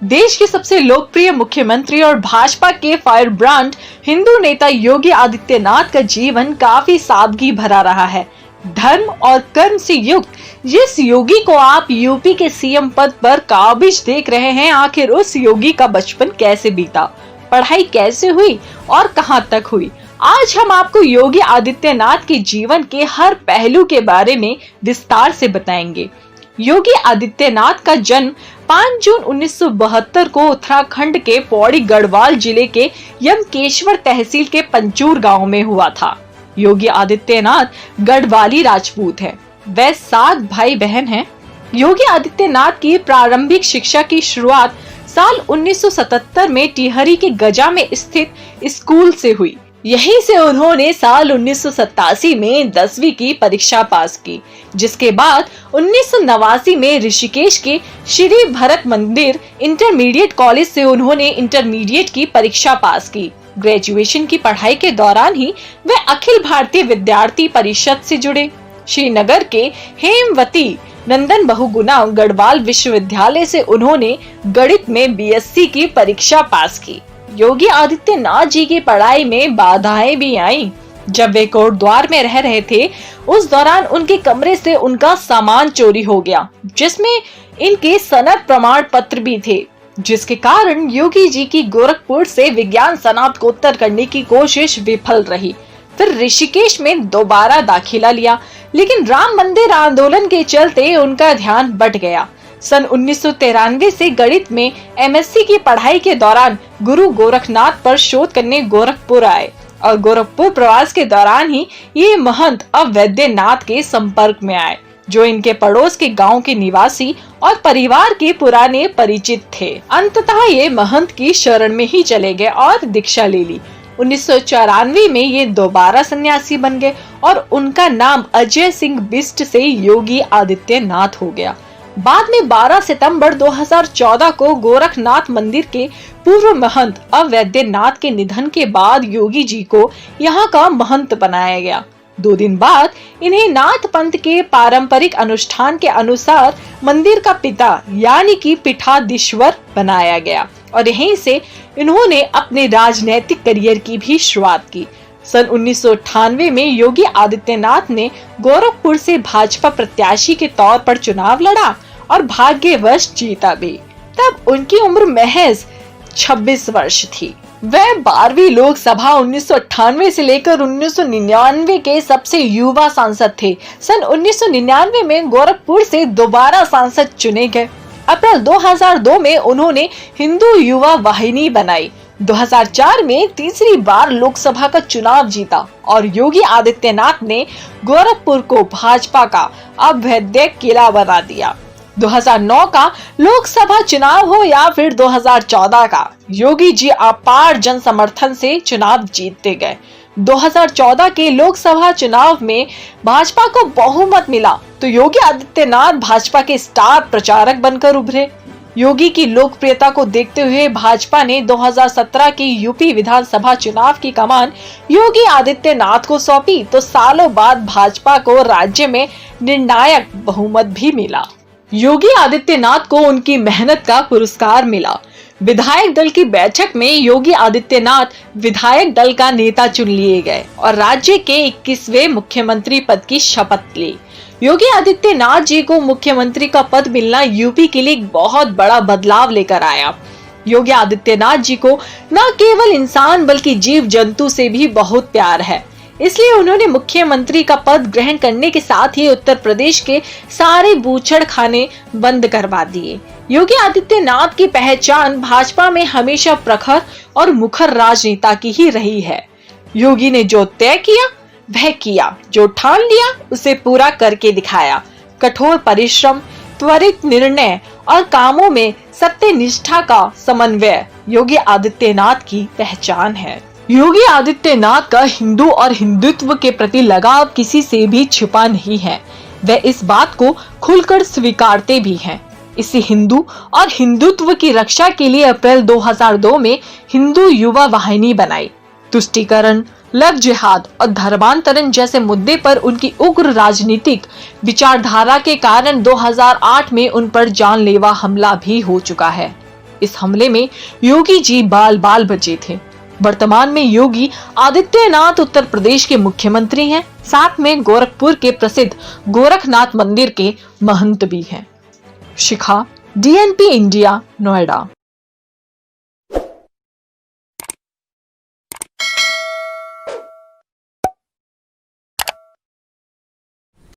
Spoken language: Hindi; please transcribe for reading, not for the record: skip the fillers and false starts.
देश के सबसे लोकप्रिय मुख्यमंत्री और भाजपा के फायर ब्रांड हिंदू नेता योगी आदित्यनाथ का जीवन काफी सादगी भरा रहा है। धर्म और कर्म से युक्त जिस योगी को आप यूपी के सीएम पद पर काबिज देख रहे हैं, आखिर उस योगी का बचपन कैसे बीता, पढ़ाई कैसे हुई और कहां तक हुई। आज हम आपको योगी आदित्यनाथ के जीवन के हर पहलू के बारे में विस्तार से बताएंगे। योगी आदित्यनाथ का जन्म 5 जून 1972 को उत्तराखंड के पौड़ी गढ़वाल जिले के यमकेश्वर तहसील के पंचूर गांव में हुआ था। योगी आदित्यनाथ गढ़वाली राजपूत हैं। वे 7 भाई बहन हैं। योगी आदित्यनाथ की प्रारंभिक शिक्षा की शुरुआत साल 1977 में टिहरी के गजा में स्थित स्कूल से हुई। यहीं से उन्होंने साल 1987 में 10वीं की परीक्षा पास की, जिसके बाद 1989 में ऋषिकेश के श्री भरत मंदिर इंटरमीडिएट कॉलेज से उन्होंने इंटरमीडिएट की परीक्षा पास की। ग्रेजुएशन की पढ़ाई के दौरान ही वे अखिल भारतीय विद्यार्थी परिषद से जुड़े। श्रीनगर के हेमवती नंदन बहुगुणा गढ़वाल विश्वविद्यालय से उन्होंने गणित में बीएससी की परीक्षा पास की। योगी आदित्यनाथ जी की पढ़ाई में बाधाएं भी आईं। जब वे कोटद्वार में रह रहे थे, उस दौरान उनके कमरे से उनका सामान चोरी हो गया, जिसमें इनके सनद प्रमाण पत्र भी थे, जिसके कारण योगी जी की गोरखपुर से विज्ञान स्नातकोत्तर करने की कोशिश विफल रही। फिर ऋषिकेश में दोबारा दाखिला लिया, लेकिन राम मंदिर आंदोलन के चलते उनका ध्यान बट गया। सन 1993 से गणित में एमएससी की पढ़ाई के दौरान गुरु गोरखनाथ पर शोध करने गोरखपुर आए और गोरखपुर प्रवास के दौरान ही ये महंत अवैद्यनाथ के संपर्क में आए, जो इनके पड़ोस के गांव के निवासी और परिवार के पुराने परिचित थे। अंततः ये महंत की शरण में ही चले गए और दीक्षा ले ली। 1994 में ये दोबारा सन्यासी बन गए और उनका नाम अजय सिंह बिष्ट से योगी आदित्यनाथ हो गया। बाद में 12 सितंबर 2014 को गोरखनाथ मंदिर के पूर्व महंत अवैद्यनाथ के निधन के बाद योगी जी को यहाँ का महंत बनाया गया। 2 दिन बाद इन्हें नाथ पंथ के पारंपरिक अनुष्ठान के अनुसार मंदिर का पिता यानी कि पीठाधीश्वर बनाया गया और यहीं से इन्होंने अपने राजनैतिक करियर की भी शुरुआत की। सन 1998 में योगी आदित्यनाथ ने गोरखपुर से भाजपा प्रत्याशी के तौर पर चुनाव लड़ा और भाग्यवश जीता भी। तब उनकी उम्र महज 26 वर्ष थी। वह 12वीं लोकसभा 1998 से लेकर 1999 के सबसे युवा सांसद थे। सन 1999 में गोरखपुर से दोबारा सांसद चुने गए। अप्रैल 2002 में उन्होंने हिंदू युवा वाहिनी बनाई। 2004 में तीसरी बार लोकसभा का चुनाव जीता और योगी आदित्यनाथ ने गोरखपुर को भाजपा का अभेद्य किला बना दिया। 2009 का लोकसभा चुनाव हो या फिर 2014 का, योगी जी अपार जन समर्थन से चुनाव जीतते गए। 2014 के लोकसभा चुनाव में भाजपा को बहुमत मिला तो योगी आदित्यनाथ भाजपा के स्टार प्रचारक बनकर उभरे। योगी की लोकप्रियता को देखते हुए भाजपा ने 2017 की यूपी विधानसभा चुनाव की कमान योगी आदित्यनाथ को सौंपी तो सालों बाद भाजपा को राज्य में निर्णायक बहुमत भी मिला। योगी आदित्यनाथ को उनकी मेहनत का पुरस्कार मिला। विधायक दल की बैठक में योगी आदित्यनाथ विधायक दल का नेता चुन लिए गए और राज्य के 21वें मुख्यमंत्री पद की शपथ ली। योगी आदित्यनाथ जी को मुख्यमंत्री का पद मिलना यूपी के लिए एक बहुत बड़ा बदलाव लेकर आया। योगी आदित्यनाथ जी को न केवल इंसान बल्कि जीव जंतु से भी बहुत प्यार है, इसलिए उन्होंने मुख्यमंत्री का पद ग्रहण करने के साथ ही उत्तर प्रदेश के सारे बूचड़ खाने बंद करवा दिए। योगी आदित्यनाथ की पहचान भाजपा में हमेशा प्रखर और मुखर राजनेता की ही रही है। योगी ने जो तय किया वह किया, जो ठान लिया उसे पूरा करके दिखाया। कठोर परिश्रम, त्वरित निर्णय और कामों में सत्यनिष्ठा का समन्वय योगी आदित्यनाथ की पहचान है। योगी आदित्यनाथ का हिंदू और हिंदुत्व के प्रति लगाव किसी से भी छिपा नहीं है। वे इस बात को खुलकर स्वीकारते भी हैं। इसी हिंदू और हिंदुत्व की रक्षा के लिए अप्रैल 2002 में हिंदू युवा वाहिनी बनाई। तुष्टीकरण, लव जिहाद और धर्मांतरण जैसे मुद्दे पर उनकी उग्र राजनीतिक विचारधारा के कारण 2008 में उन पर जानलेवा हमला भी हो चुका है। इस हमले में योगी जी बाल बाल बचे थे। वर्तमान में योगी आदित्यनाथ उत्तर प्रदेश के मुख्यमंत्री हैं, साथ में गोरखपुर के प्रसिद्ध गोरखनाथ मंदिर के महंत भी हैं। शिखा, DNP इंडिया, नोएडा।